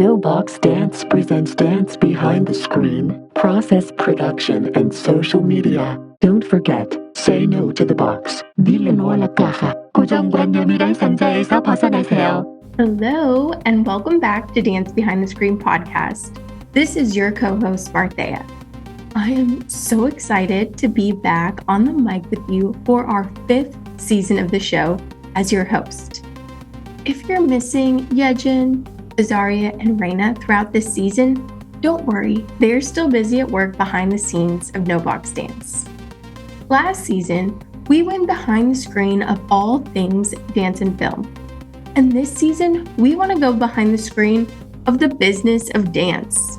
No Box Dance presents Dance Behind the Screen, process production, and social media. Don't forget, say no to the box. Dile no a la caja. 고정관념이란 상자에서 벗어나세요. Hello, and welcome back to Dance Behind the Screen podcast. This is your co-host, Marthea. I am so excited to be back on the mic with you for our 5th season of the show as your host. If you're missing Yejin, Azaria, and Reina throughout this season, don't worry, they're still busy at work behind the scenes of No Box Dance. Last season, we went behind the screen of all things dance and film. And this season, we want to go behind the screen of the business of dance.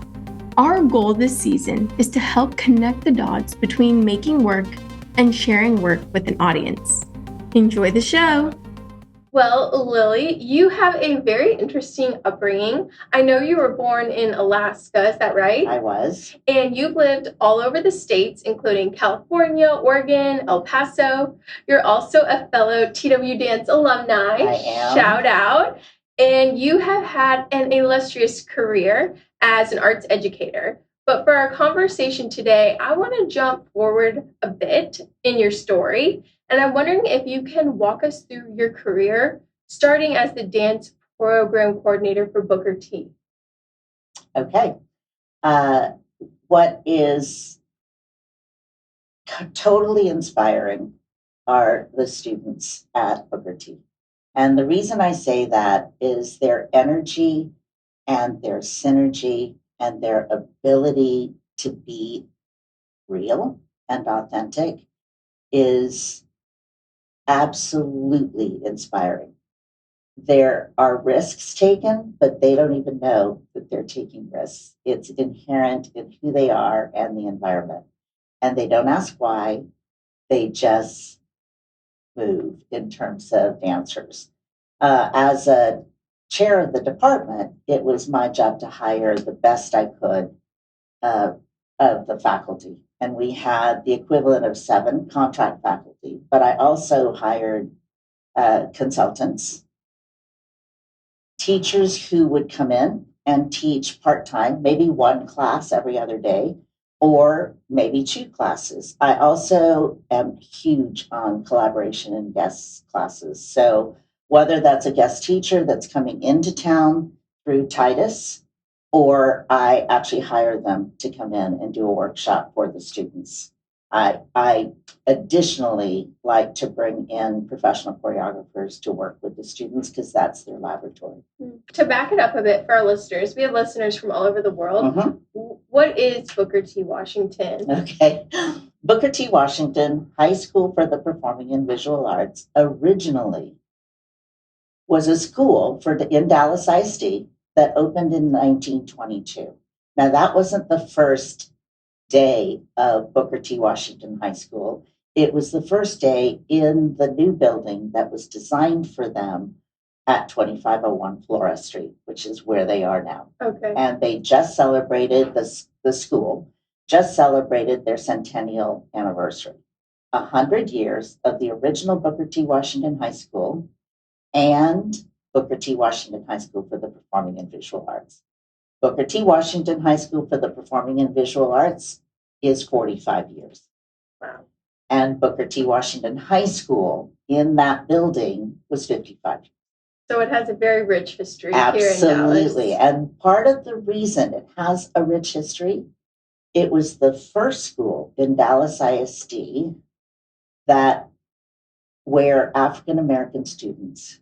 Our goal this season is to help connect the dots between making work and sharing work with an audience. Enjoy the show! Well, Lily, you have a very interesting upbringing. I know you were born in Alaska, is that right? I was. And you've lived all over the states, including California, Oregon, El Paso. You're also a fellow TW Dance alumni. I am. Shout out. And you have had an illustrious career as an arts educator. But for our conversation today, I want to jump forward a bit in your story. And I'm wondering if you can walk us through your career, starting as the dance program coordinator for Booker T. Okay. What is totally inspiring are the students at Booker T. And the reason I say that is their energy and their synergy and their ability to be real and authentic is absolutely inspiring. There are risks taken, but they don't even know that they're taking risks. It's inherent in who they are and the environment. And they don't ask why, they just move in terms of dancers. As a chair of the department, it was my job to hire the best I could of the faculty. And we had the equivalent of 7 contract faculty, but I also hired consultants, teachers who would come in and teach part-time, maybe 1 class every other day, or maybe 2 classes. I also am huge on collaboration and guest classes. So whether that's a guest teacher that's coming into town through Titus, or I actually hire them to come in and do a workshop for the students. I additionally like to bring in professional choreographers to work with the students because that's their laboratory. To back it up a bit for our listeners, we have listeners from all over the world. Mm-hmm. What is Booker T. Washington? Okay. Booker T. Washington High School for the Performing and Visual Arts originally was a school in Dallas ISD that opened in 1922. Now, that wasn't the first day of Booker T. Washington High School. It was the first day in the new building that was designed for them at 2501 Flora Street, which is where they are now. Okay. And they just celebrated, the school just celebrated their centennial anniversary. 100 years of the original Booker T. Washington High School and Booker T. Washington High School for the Performing and Visual Arts. Booker T. Washington High School for the Performing and Visual Arts is 45 years. Wow. And Booker T. Washington High School in that building was 55 years. So it has a very rich history here in Dallas. Absolutely. And part of the reason it has a rich history, it was the first school in Dallas ISD where African American students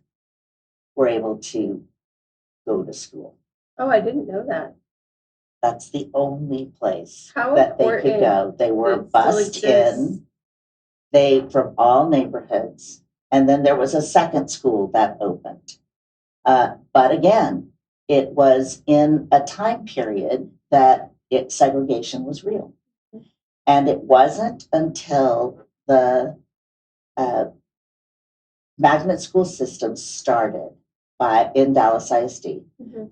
were able to go to school. Oh, I didn't know that. That's the only place How that they could important go. They were it still bussed exists. in, from all neighborhoods. And then there was a second school that opened. But again, it was in a time period that segregation was real. And it wasn't until the magnet school system started in Dallas ISD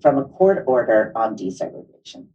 from a court order on desegregation.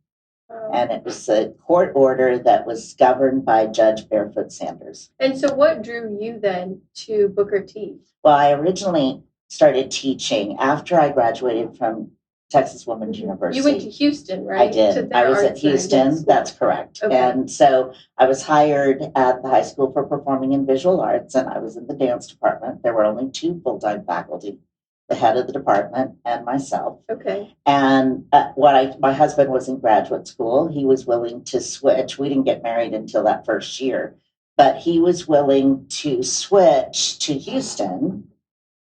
And it was a court order that was governed by Judge Barefoot Sanders. And so what drew you then to Booker T? Well, I originally started teaching after I graduated from Texas Women's University. You went to Houston, right? I did. I was at Houston. That's correct. Okay. And so I was hired at the high school for performing and visual arts, and I was in the dance department. There were only 2 full-time faculty, the head of the department and myself. Okay. And my husband was in graduate school. He was willing to switch. We didn't get married until that first year, but he was willing to switch to Houston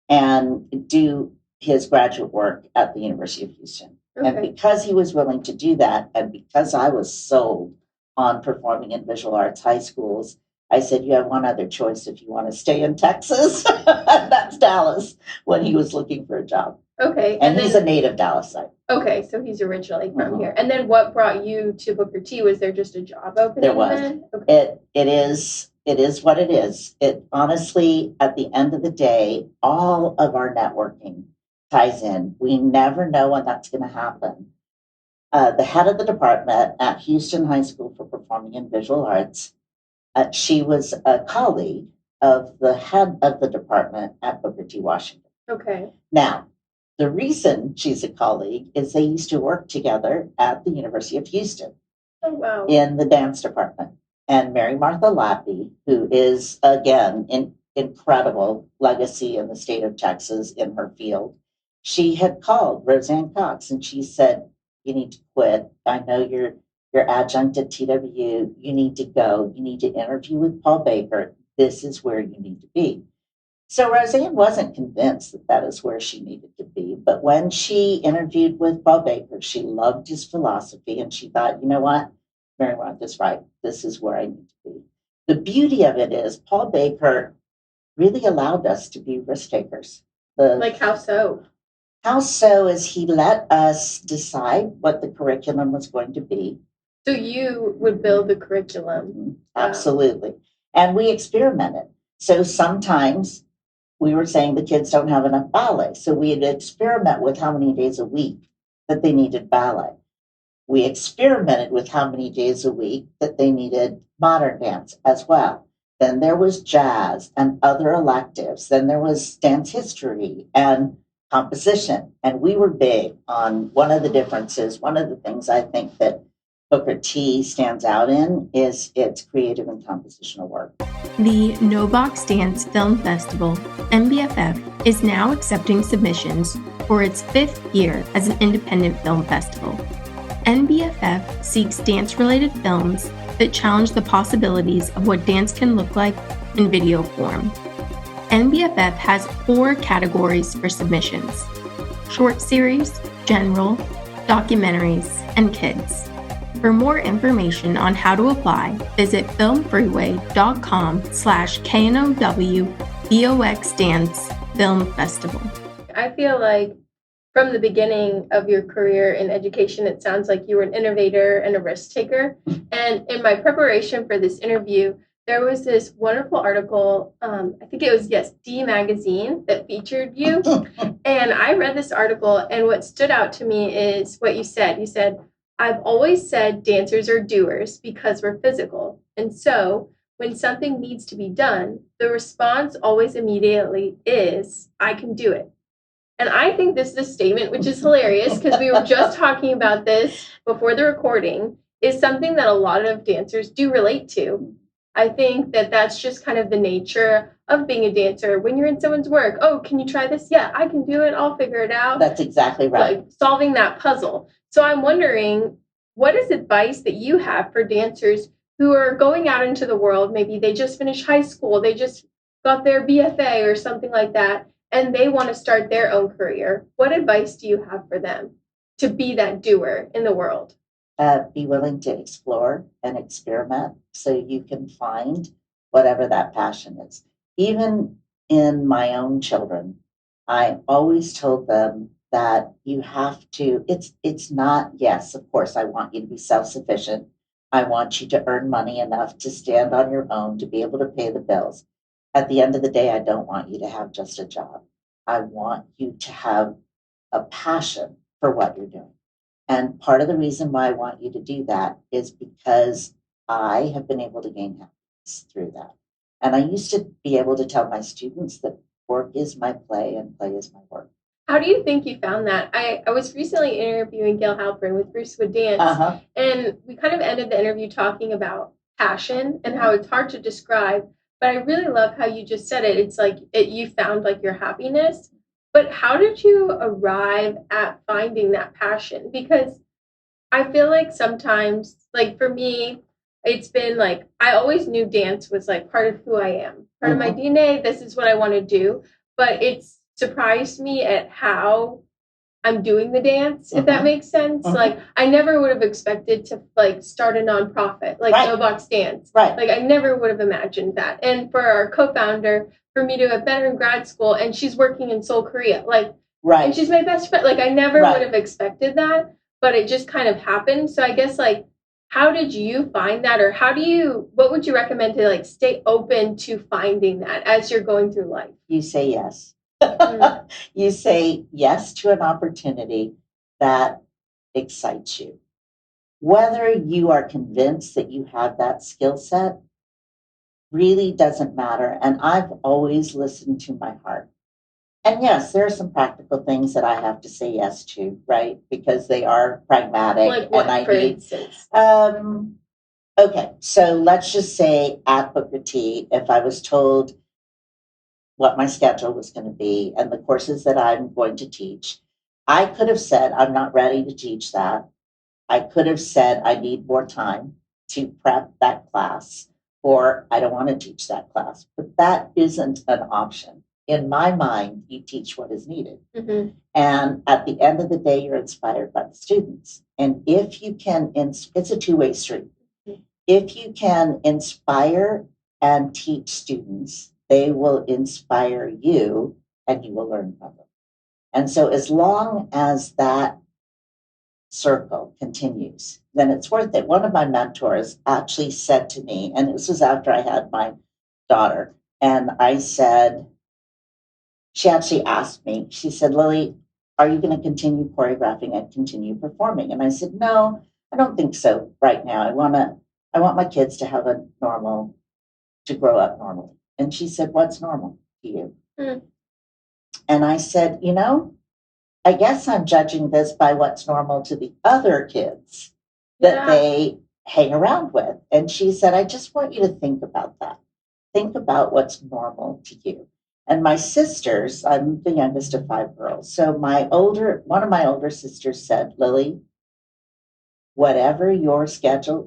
and do his graduate work at the University of Houston. Okay. And because he was willing to do that, and because I was sold on performing in visual arts high schools, I said, you have one other choice if you want to stay in Texas. That's Dallas, when he was looking for a job. Okay. And he's a native Dallasite. Okay, so he's originally from here. And then what brought you to Booker T? Was there just a job opening? There was. Okay. It is what it is. It honestly, at the end of the day, all of our networking ties in. We never know when that's going to happen. The head of the department at Houston High School for Performing and Visual Arts, she was a colleague of the head of the department at Booker T. Washington. Okay. Now, the reason she's a colleague is they used to work together at the University of Houston. Oh, wow. In the dance department. And Mary Martha Lappy, who is, again, an incredible legacy in the state of Texas in her field, she had called Roseanne Cox and she said, you need to quit. I know you're adjunct at TWU. You need to go. You need to interview with Paul Baker. This is where you need to be. So Roseanne wasn't convinced that that is where she needed to be. But when she interviewed with Paul Baker, she loved his philosophy and she thought, you know what? Mary Martha's right. This is where I need to be. The beauty of it is Paul Baker really allowed us to be risk takers. Like how so? How so is he let us decide what the curriculum was going to be. So you would build the curriculum. Absolutely. And we experimented. So sometimes we were saying the kids don't have enough ballet. So we'd experiment with how many days a week that they needed ballet. We experimented with how many days a week that they needed modern dance as well. Then there was jazz and other electives. Then there was dance history and composition. And we were big on one of the differences. One of the things I think that Booker T stands out in is its creative and compositional work. The No Box Dance Film Festival, NBFF, is now accepting submissions for its 5th year as an independent film festival. NBFF seeks dance-related films that challenge the possibilities of what dance can look like in video form. NBFF has 4 categories for submissions: short series, general, documentaries, and kids. For more information on how to apply, visit filmfreeway.com/KNOW Dance Film Festival. I feel like from the beginning of your career in education, it sounds like you were an innovator and a risk taker. And in my preparation for this interview, there was this wonderful article, I think it was, D Magazine, that featured you. And I read this article, and what stood out to me is what you said. You said, I've always said dancers are doers because we're physical. And so when something needs to be done, the response always immediately is, I can do it. And I think this is a statement, which is hilarious because we were just talking about this before the recording, is something that a lot of dancers do relate to. I think that that's just kind of the nature of being a dancer. When you're in someone's work, oh, can you try this? Yeah, I can do it. I'll figure it out. That's exactly right. Like solving that puzzle. So I'm wondering, what is advice that you have for dancers who are going out into the world? Maybe they just finished high school, they just got their BFA or something like that, and they want to start their own career. What advice do you have for them to be that doer in the world? Be willing to explore and experiment so you can find whatever that passion is. Even in my own children, I always told them that you have to, it's not, yes, of course, I want you to be self-sufficient. I want you to earn money enough to stand on your own, to be able to pay the bills. At the end of the day, I don't want you to have just a job. I want you to have a passion for what you're doing. And part of the reason why I want you to do that is because I have been able to gain happiness through that. And I used to be able to tell my students that work is my play and play is my work. How do you think you found that? I was recently interviewing Gail Halpern with Bruce Wood Dance, and we kind of ended the interview talking about passion and how it's hard to describe. But I really love how you just said it. It's like you found like your happiness. But how did you arrive at finding that passion? Because I feel like sometimes, like for me, it's been like I always knew dance was like part of who I am, part of my DNA. This is what I want to do. But it's surprised me at how I'm doing the dance, if that makes sense. Like I never would have expected to like start a nonprofit like No Box Dance. Like I never would have imagined that. And for our co-founder, for me to have met her in grad school and she's working in Seoul, Korea, like and she's my best friend. Like I never would have expected that, but it just kind of happened. So I guess like how did you find that, or what would you recommend to like stay open to finding that as you're going through life? You say yes. You say yes to an opportunity that excites you. Whether you are convinced that you have that skill set really doesn't matter. And I've always listened to my heart. And yes, there are some practical things that I have to say yes to, right? Because they are pragmatic. Like what, for instance? Okay, so let's just say at Booker T, if I was told what my schedule was going to be and the courses that I'm going to teach, I could have said, I'm not ready to teach that. I could have said, I need more time to prep that class, or I don't want to teach that class. But that isn't an option. In my mind, you teach what is needed. And at the end of the day, you're inspired by the students. And if you can, it's a two-way street. If you can inspire and teach students, they will inspire you and you will learn from them. And so as long as that circle continues, then it's worth it. One of my mentors actually said to me, and this was after I had my daughter, and I said, she actually asked me, she said, Lily, are you going to continue choreographing and continue performing? And I said, no, I don't think so right now. I want my kids to have to grow up normally. And she said, what's normal to you? And I said, I guess I'm judging this by what's normal to the other kids that they hang around with. And she said, I just want you to think about that. Think about what's normal to you. And my sisters, I'm the youngest of 5 girls. So one of my older sisters said, Lily, whatever your schedule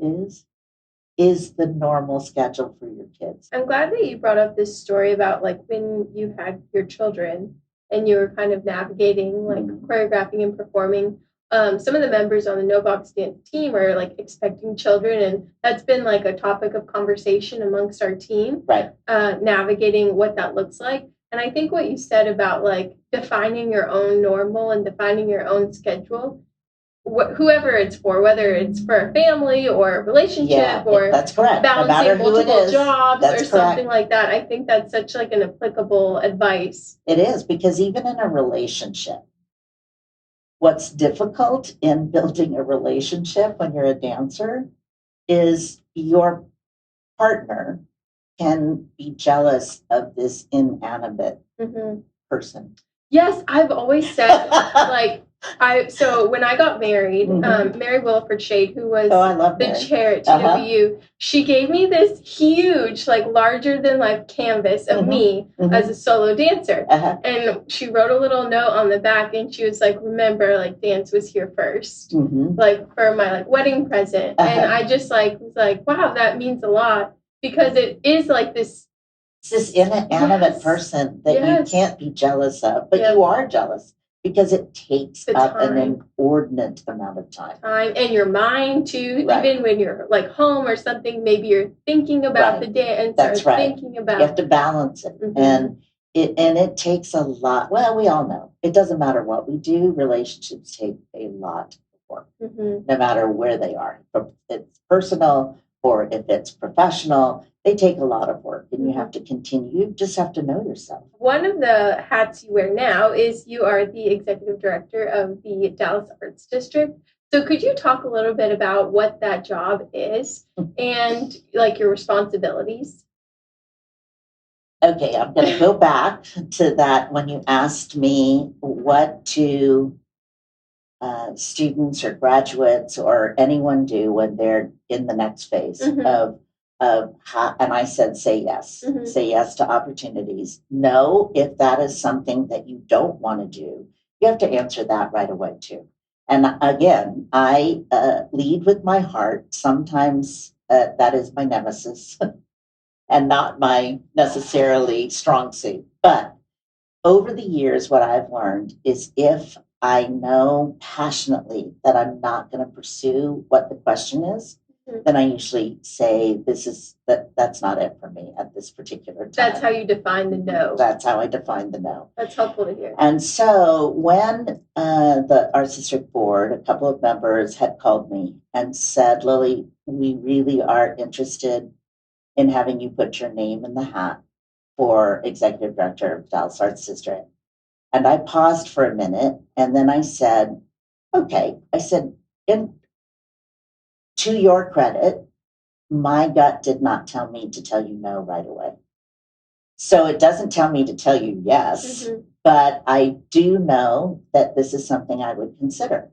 is the normal schedule for your kids. I'm glad that you brought up this story about like when you had your children and you were kind of navigating like choreographing and performing. Some of the members on the No Box Dance team are like expecting children, and that's been like a topic of conversation amongst our team, navigating what that looks like. And I think what you said about like defining your own normal and defining your own schedule, whoever it's for, whether it's for a family or a relationship or that's correct. balancing No multiple jobs that's or something like that. I think that's such like an applicable advice. It is, because even in a relationship, what's difficult in building a relationship when you're a dancer is your partner can be jealous of this inanimate person. Yes, I've always said like so when I got married, Mary Williford Shade, who was the chair at TWU, she gave me this huge, like larger than life canvas of me as a solo dancer. And she wrote a little note on the back and she was like, remember, like dance was here first, like for my like wedding present. And I just like was like, wow, that means a lot, because it is like this. It's this inanimate person that you can't be jealous of, but you are jealous because it takes up an inordinate amount of time. And your mind too, even when you're like home or something, maybe you're thinking about the dance. That's thinking about. You have to balance it. And it takes a lot. Well, we all know it doesn't matter what we do, relationships take a lot of work, no matter where they are. If it's personal or if it's professional, they take a lot of work, and you have to continue. You just have to know yourself. One of the hats you wear now is you are the executive director of the Dallas Arts District. So could you talk a little bit about what that job is and like your responsibilities? Okay, I'm going to go back to that when you asked me what do students or graduates or anyone do when they're in the next phase of how, and I said, say yes. Say yes to opportunities. No, if that is something that you don't want to do, you have to answer that right away too. And again, I lead with my heart. Sometimes that is my nemesis and not my necessarily strong suit. But over the years, what I've learned is if I know passionately that I'm not going to pursue what the question is, then I usually say that's not it for me at this particular time. That's how you define the no. That's how I define the no. That's helpful to hear. And so when the Arts District Board, a couple of members had called me and said, Lily, we really are interested in having you put your name in the hat for Executive Director of Dallas Arts District. And I paused for a minute and then I said, okay, I said, to your credit, my gut did not tell me to tell you no right away. So it doesn't tell me to tell you yes, but I do know that this is something I would consider.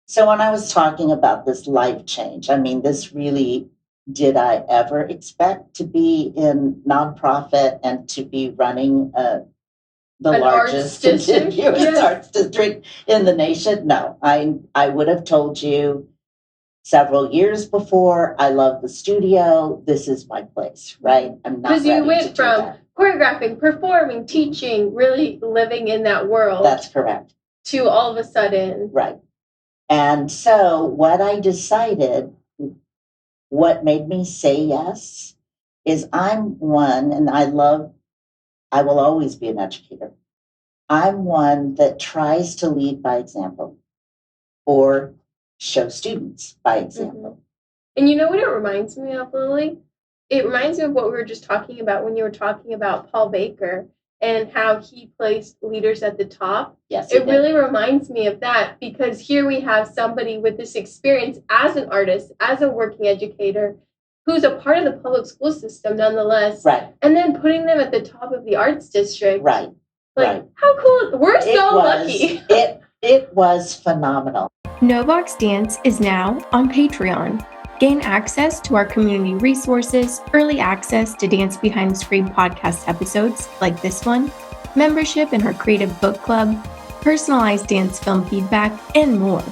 So when I was talking about this life change, I mean, this really, did I ever expect to be in nonprofit and to be running the largest continuous arts district in the nation? No, I would have told you several years before, I love the studio. This is my place, right? I'm not because you went from choreographing, performing, teaching, really living in that world. That's correct. To all of a sudden. Right. And so what I decided, what made me say yes, is I'm one, and I will always be an educator. I'm one that tries to lead by example or show students by example. And you know what it reminds me of, Lily? It reminds me of what we were just talking about when you were talking about Paul Baker and how he placed leaders at the top. Yes, it really reminds me of that, because here we have somebody with this experience as an artist, as a working educator, who's a part of the public school system nonetheless. Right. And then putting them at the top of the arts district. Right. Like, how cool. We're so lucky. It was phenomenal. No Box Dance is now on Patreon. Gain access to our community resources, early access to Dance Behind the Screen podcast episodes like this one, membership in our creative book club, personalized dance film feedback, and more.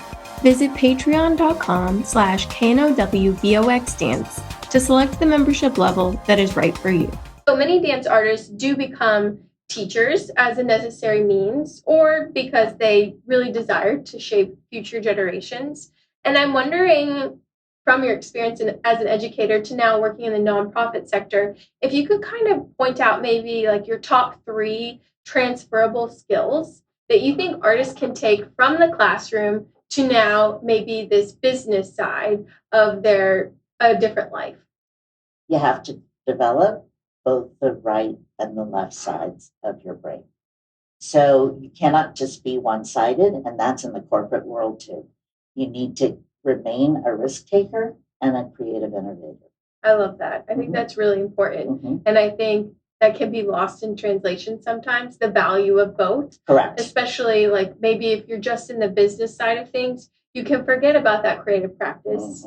Visit patreon.com/KNOWBOXDance to select the membership level that is right for you. So many dance artists do become teachers as a necessary means, or because they really desire to shape future generations. And I'm wondering, from your experience as an educator to now working in the nonprofit sector, if you could kind of point out maybe like your top 3 transferable skills that you think artists can take from the classroom to now maybe this business side of their different life. You have to develop both the right and the left sides of your brain. So you cannot just be one-sided, and that's in the corporate world too. You need to remain a risk taker and a creative innovator. I love that. I think that's really important. And I think that can be lost in translation sometimes, the value of both. Correct. Especially like maybe if you're just in the business side of things, you can forget about that creative practice,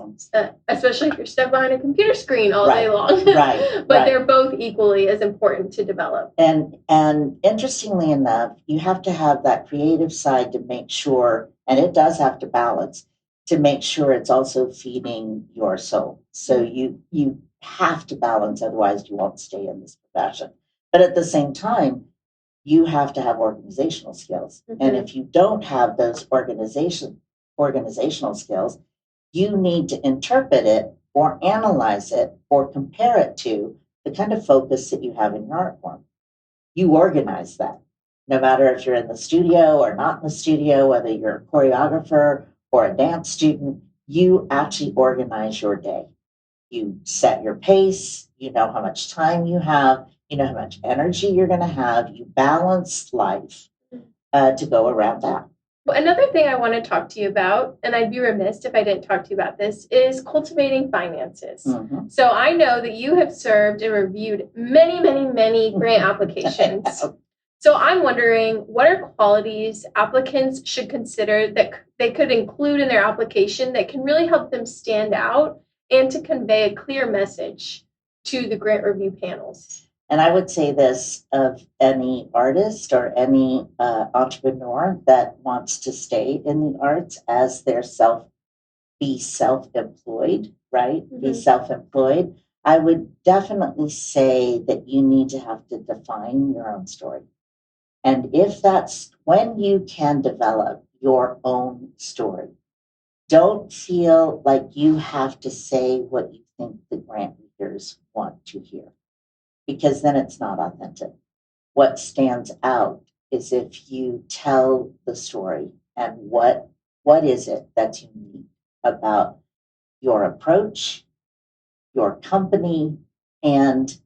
especially if you're stuck behind a computer screen all day long. But they're both equally as important to develop. And interestingly enough, you have to have that creative side to make sure, and it does have to balance, to make sure it's also feeding your soul. So you have to balance, otherwise you won't stay in this profession. But at the same time, you have to have organizational skills. And if you don't have those organizational skills, you need to interpret it or analyze it or compare it to the kind of focus that you have in your art form. You organize that, no matter if you're in the studio or not in the studio, whether you're a choreographer or a dance student, you actually organize your day. You set your pace, you know how much time you have, you know how much energy you're going to have, you balance life to go around that. Well, another thing I want to talk to you about, and I'd be remiss if I didn't talk to you about this, is cultivating finances. Mhm. So I know that you have served and reviewed many, many, many grant applications. So I'm wondering, what are qualities applicants should consider that they could include in their application that can really help them stand out and to convey a clear message to the grant review panels? And I would say this of any artist or any entrepreneur that wants to stay in the arts as be self-employed, right? Be Mhm. self-employed. I would definitely say that you need to have to define your own story. And if that's when you can develop your own story, don't feel like you have to say what you think the grant readers want to hear, because then it's not authentic. What stands out is if you tell the story and what is it that's unique about your approach, your company, and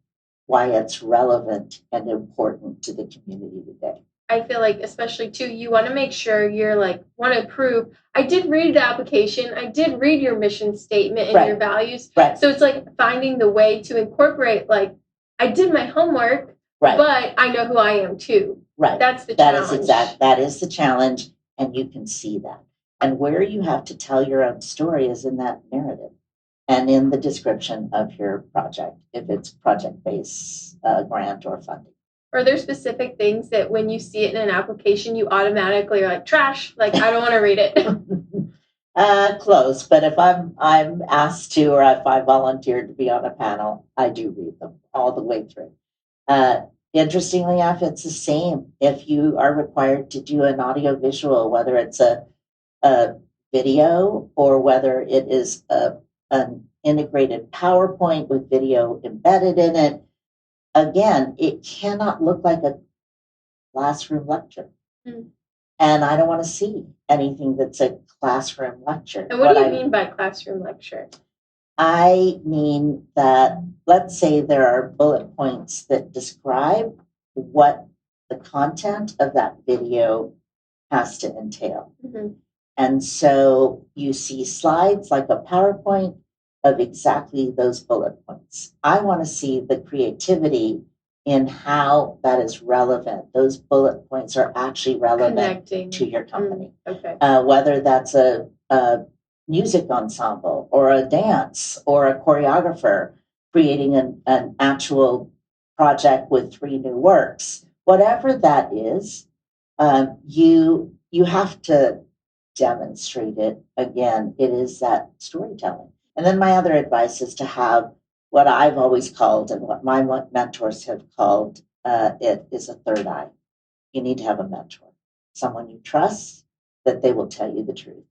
why it's relevant and important to the community today. I feel like, especially too, you want to make sure you're like, want to prove, I did read the application, I did read your mission statement and Right. your values. Right. So it's like finding the way to incorporate, like, I did my homework, Right. but I know who I am too. Right. That's the That challenge. that is the challenge, and you can see that. And where you have to tell your own story is in that narrative and in the description of your project, if it's project-based grant or funding. Are there specific things that when you see it in an application, you automatically are like, trash, like, I don't want to read it? Close, but if I'm asked to, or if I volunteered to be on a panel, I do read them all the way through. Interestingly enough, it's the same if you are required to do an audio visual, whether it's a video or whether it is an integrated PowerPoint with video embedded in it. Again, it cannot look like a classroom lecture. Mm. And I don't want to see anything that's a classroom lecture. And what do you mean by classroom lecture? I mean that, let's say there are bullet points that describe what the content of that video has to entail. Mm-hmm. And so you see slides like a PowerPoint of exactly those bullet points. I want to see the creativity in how that is relevant. Those bullet points are actually relevant Connecting to your company. Okay. Whether that's a music ensemble or a dance or a choreographer creating an actual project with 3 new works, whatever that is, you have to demonstrate it. Again, it is that storytelling. And then my other advice is to have what I've always called and what my mentors have called it is a third eye. You need to have a mentor, someone you trust, that they will tell you the truth.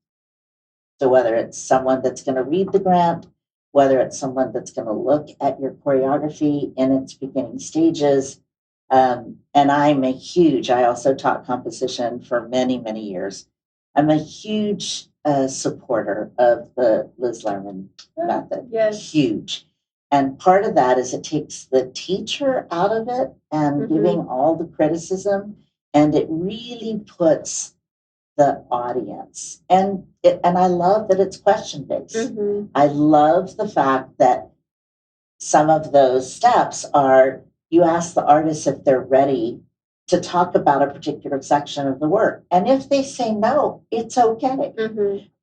So whether it's someone that's going to read the grant, whether it's someone that's going to look at your choreography in its beginning stages, and I also taught composition for many, many years. I'm a huge supporter of the Liz Lerman method. Yes. Huge. And part of that is it takes the teacher out of it and giving all the criticism, and it really puts the audience. And I love that it's question-based. I love the fact that some of those steps are you ask the artist if they're ready to talk about a particular section of the work. And if they say no, it's okay.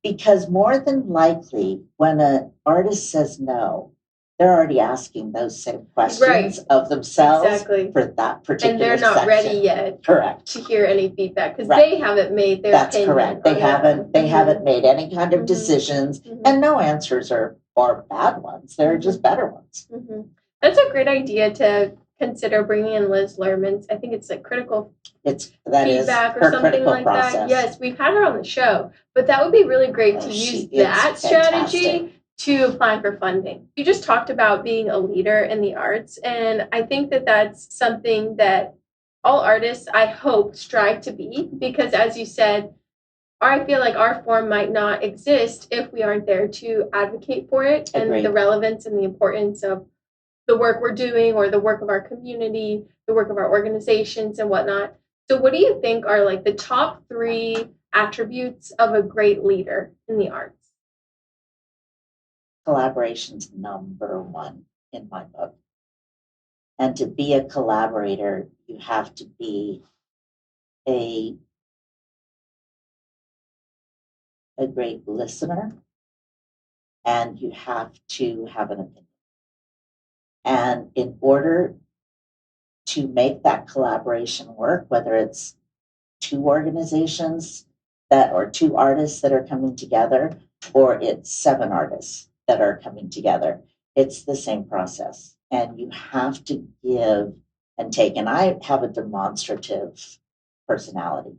Because more than likely, when an artist says no, they're already asking those same questions of themselves for that particular and they're not section. ready yet to hear any feedback because they haven't made their That's opinion. Correct. They haven't made any kind of decisions, and no answers are bad ones. They're just better ones. That's a great idea to consider bringing in Liz Lerman's. I think it's like critical feedback or something like that. Yes, we've had her on the show, but that would be really great to use that strategy to apply for funding. You just talked about being a leader in the arts, and I think that that's something that all artists, I hope, strive to be, because as you said, I feel like our form might not exist if we aren't there to advocate for it and the relevance and the importance of the work we're doing or the work of our community, the work of our organizations and whatnot. So what do you think are like the top 3 attributes of a great leader in the arts? Collaboration's number one in my book. And to be a collaborator, you have to be a great listener, and you have to have an opinion. And in order to make that collaboration work, whether it's two organizations or two artists that are coming together, or it's 7 artists that are coming together, it's the same process. And you have to give and take. And I have a demonstrative personality.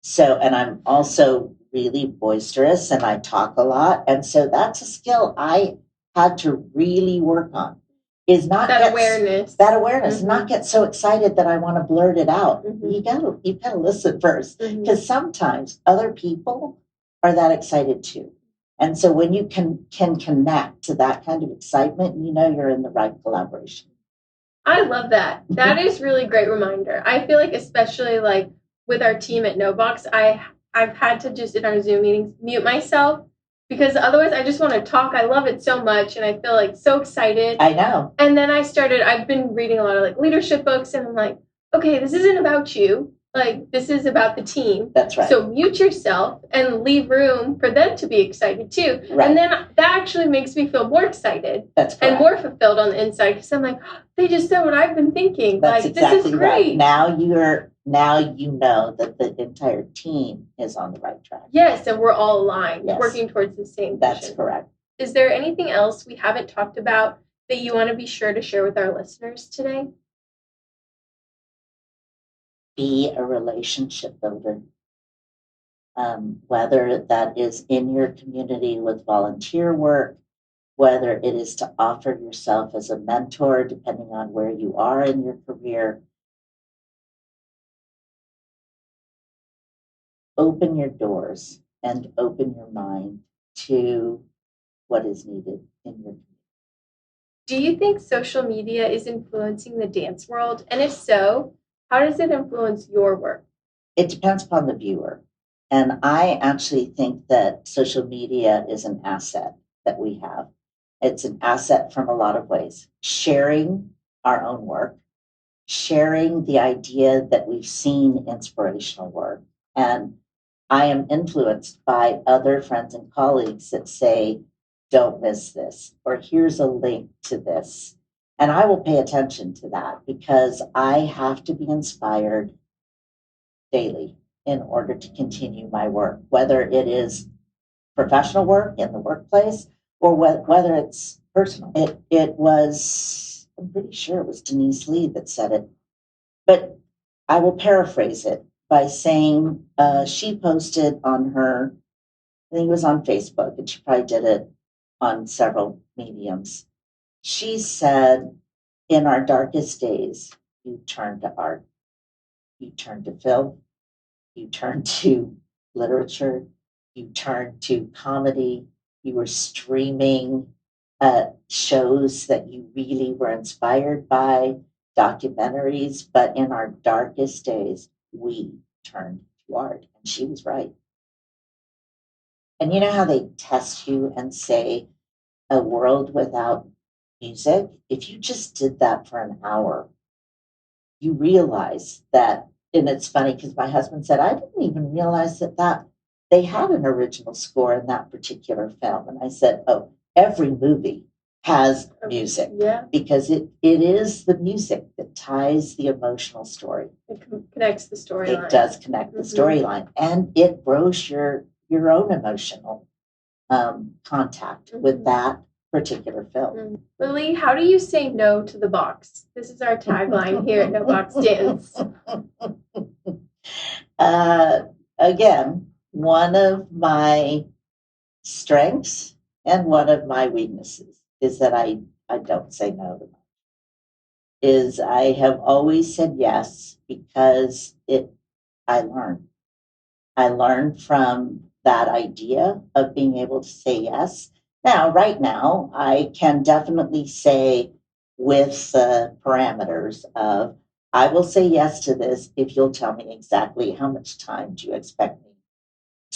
So, and I'm also really boisterous and I talk a lot. And so that's a skill I had to really work on. Is not that awareness. Not get so excited that I want to blurt it out. You gotta listen first, because sometimes other people are that excited too. And so when you can connect to that kind of excitement, you know you're in the right collaboration. I love that. That is really great reminder. I feel like, especially like with our team at NoBox, I've had to just in our Zoom meetings mute myself, because otherwise I just want to talk. I love it so much and I feel like so excited. I know. And then I've been reading a lot of like leadership books, and I'm like, okay, this isn't about you. Like, this is about the team. That's right. So mute yourself and leave room for them to be excited too. Right. And then that actually makes me feel more excited. That's correct. And more fulfilled on the inside, because I'm like, oh, they just said what I've been thinking. That's like, exactly this is great. Right. Now you know that the entire team is on the right track. Yes, and we're all aligned, yes. Working towards the same That's vision. correct. Is there anything else we haven't talked about that you want to be sure to share with our listeners today? Be a relationship builder. Whether that is in your community with volunteer work, whether it is to offer yourself as a mentor, depending on where you are in your career. Open your doors and open your mind to what is needed in your community. Do you think social media is influencing the dance world? And if so, how does it influence your work? It depends upon the viewer. And I actually think that social media is an asset that we have. It's an asset from a lot of ways. Sharing our own work, sharing the idea that we've seen inspirational work. And I am influenced by other friends and colleagues that say, don't miss this, or here's a link to this. And I will pay attention to that, because I have to be inspired daily in order to continue my work, whether it is professional work in the workplace or whether it's personal. It was, I'm pretty sure it was Denise Lee that said it, but I will paraphrase it by saying she posted on her, I think it was on Facebook, and she probably did it on several mediums. She said, in our darkest days, you turn to art, you turn to film, you turn to literature, you turn to comedy, you were streaming shows that you really were inspired by, documentaries, but in our darkest days, we turned to art. And she was right. And you know how they test you and say a world without music? If you just did that for an hour, you realize that, and it's funny because my husband said, I didn't even realize that they had an original score in that particular film. And I said, oh, every movie has music. Yeah. Because it is the music that ties the emotional story. It connects the storyline. It does connect the storyline. And it grows your own emotional contact with that particular film. Lily, how do you say no to the box? This is our tagline here at No Box Dance. Again, one of my strengths and one of my weaknesses is that I don't say no to much. Is I have always said yes because I learned. I learned from that idea of being able to say yes. Now, right now, I can definitely say with parameters of, I will say yes to this if you'll tell me exactly how much time do you expect me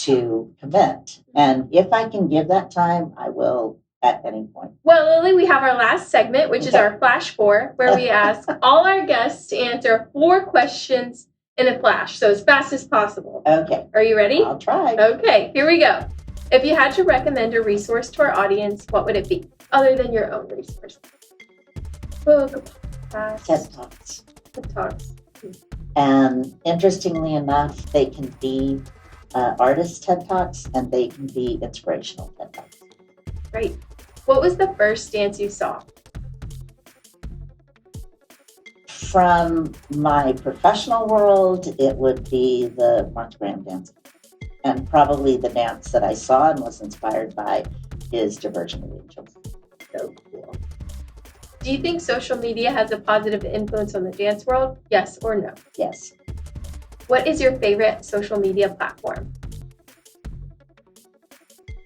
to commit. And if I can give that time, I will at any point. Well, Lily, we have our last segment, which is our Flash 4, where we ask all our guests to answer 4 questions in a flash, so as fast as possible. Okay. Are you ready? I'll try. Okay, here we go. If you had to recommend a resource to our audience, what would it be, other than your own resource? Book, podcast, TED Talks. TED Talks. And interestingly enough, they can be artist TED Talks and they can be inspirational TED Talks. Great. What was the first dance you saw? From my professional world, it would be the Martha Graham dance. And probably the dance that I saw and was inspired by is Diversion of Angels. So cool. Do you think social media has a positive influence on the dance world? Yes or no? Yes. What is your favorite social media platform?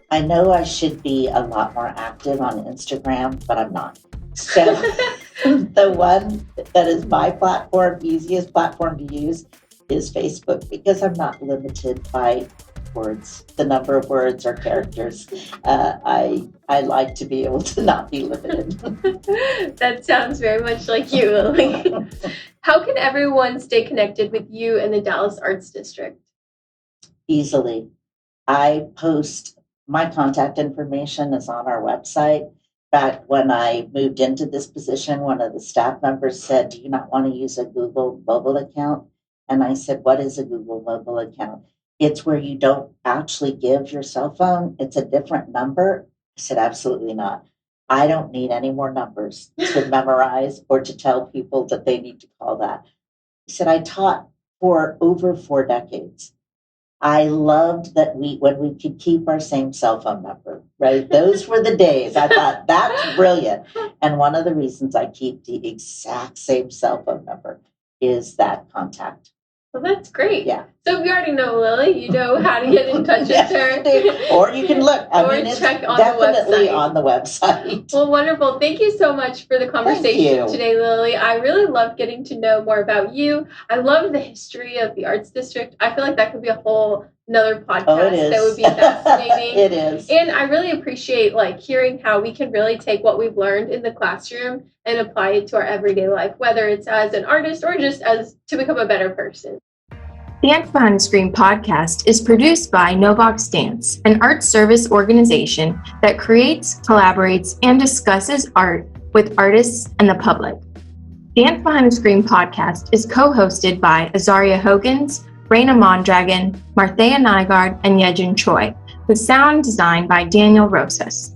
I know I should be a lot more active on Instagram, but I'm not. So the one that is my platform, easiest platform to use, is Facebook, because I'm not limited by words, the number of words or characters. I like to be able to not be limited. That sounds very much like you, Lily. How can everyone stay connected with you in the Dallas Arts District? Easily. I post my contact information is on our website. In fact, when I moved into this position, one of the staff members said, "Do you not want to use a Google mobile account?" And I said, "What is a Google mobile account?" "It's where you don't actually give your cell phone. It's a different number." I said, "Absolutely not. I don't need any more numbers to memorize or to tell people that they need to call that." He said, "I taught for over 4 decades. I loved that when we could keep our same cell phone number, right? Those were the days. I thought, that's brilliant." And one of the reasons I keep the exact same cell phone number is that contact. Well, that's great. Yeah. So you already know Lily. You know how to get in touch with her. Or you can look. It's check on definitely the website. on the website. Well, wonderful. Thank you so much for the conversation you. today, Lily. I really love getting to know more about you. I love the history of the Arts District. I feel like that could be a whole another podcast it is. that would be fascinating. It is. And I really appreciate hearing how we can really take what we've learned in the classroom and apply it to our everyday life, whether it's as an artist or just as to become a better person. Dance Behind the Screen podcast is produced by Novox Dance, an art service organization that creates, collaborates, and discusses art with artists and the public. Dance Behind the Screen podcast is co-hosted by Azaria Hogans, Raina Mondragon, Marthea Nygaard, and Yejin Choi, with sound designed by Daniel Rosas.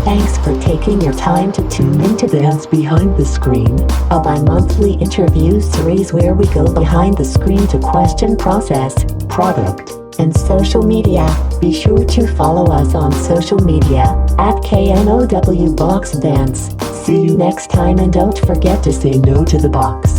Thanks for taking your time to tune in to Dance Behind the Screen, a bi-monthly interview series where we go behind the screen to question process, product, and social media. Be sure to follow us on social media at KNOW Box Dance. See you next time, and don't forget to say no to the box.